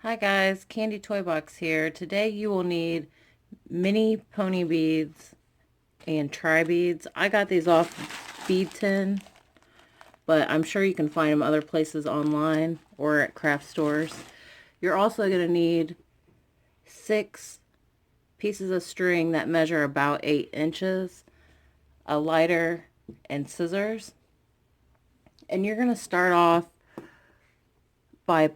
Hi guys, Candy Toy Box here. Today you will need mini pony beads and tri beads. I got these off Bead Tin, but I'm sure you can find them other places online or at craft stores. You're also going to need 6 pieces of string that measure about 8 inches, a lighter, and scissors. And you're going to start off by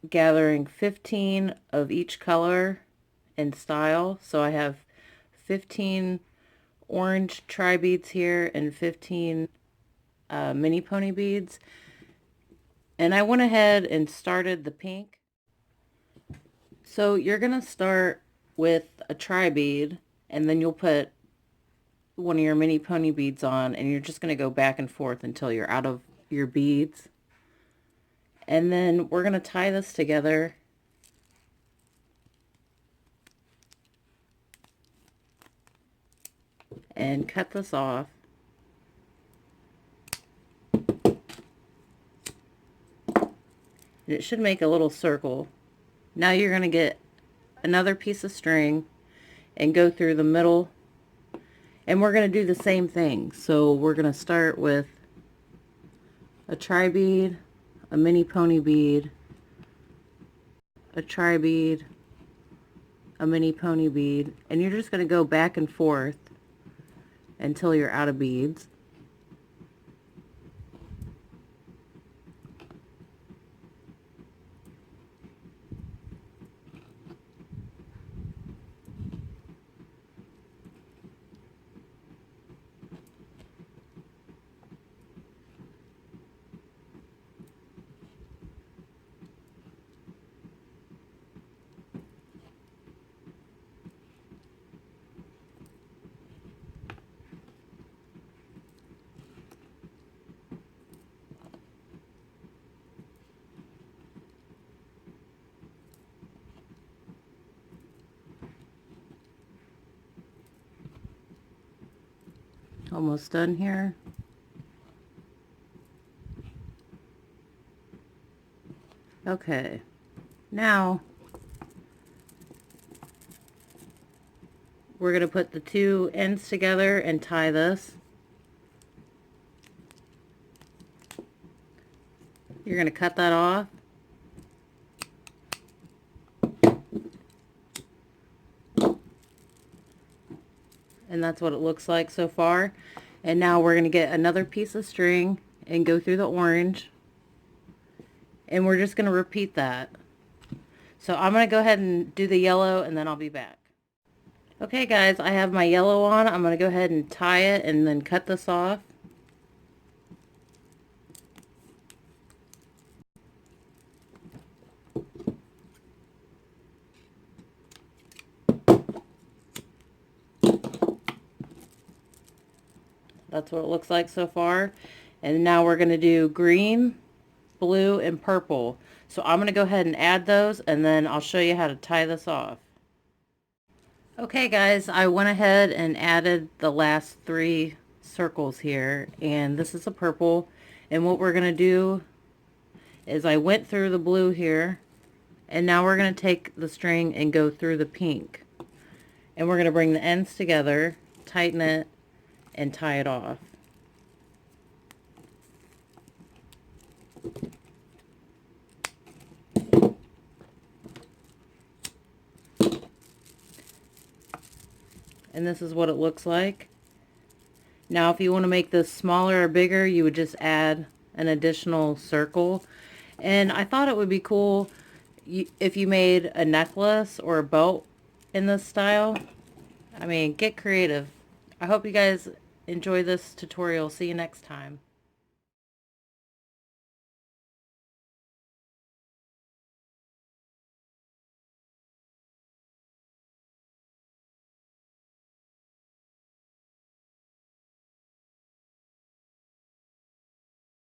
gathering 15 of each color and style. So I have 15 orange tri beads here and 15 mini pony beads. And I went ahead and started the pink. So you're going to start with a tri bead, and then you'll put one of your mini pony beads on, and you're just going to go back and forth until you're out of your beads. And then we're going to tie this together and cut this off. It should make a little circle. Now you're going to get another piece of string and go through the middle, and we're going to do the same thing. So we're going to start with a tri bead, a mini pony bead, a tri bead, a mini pony bead, and you're just going to go back and forth until you're out of beads. Almost done here. Okay, now we're going to put the two ends together and tie this. You're going to cut that off. And that's what it looks like so far. And now we're going to get another piece of string and go through the orange. And we're just going to repeat that. So I'm going to go ahead and do the yellow, and then I'll be back. Okay guys, I have my yellow on. I'm going to go ahead and tie it and then cut this off. That's what it looks like so far. And now we're going to do green, blue, and purple. So I'm going to go ahead and add those, and then I'll show you how to tie this off. Okay guys, I went ahead and added the last 3 circles here, and this is a purple. And what we're going to do is I went through the blue here, and now we're going to take the string and go through the pink. And we're going to bring the ends together, tighten it, and tie it off. And this is what it looks like. Now if you want to make this smaller or bigger, you would just add an additional circle. And I thought it would be cool if you made a necklace or a belt in this style. I mean, get creative. I hope you guys enjoy this tutorial. See you next time.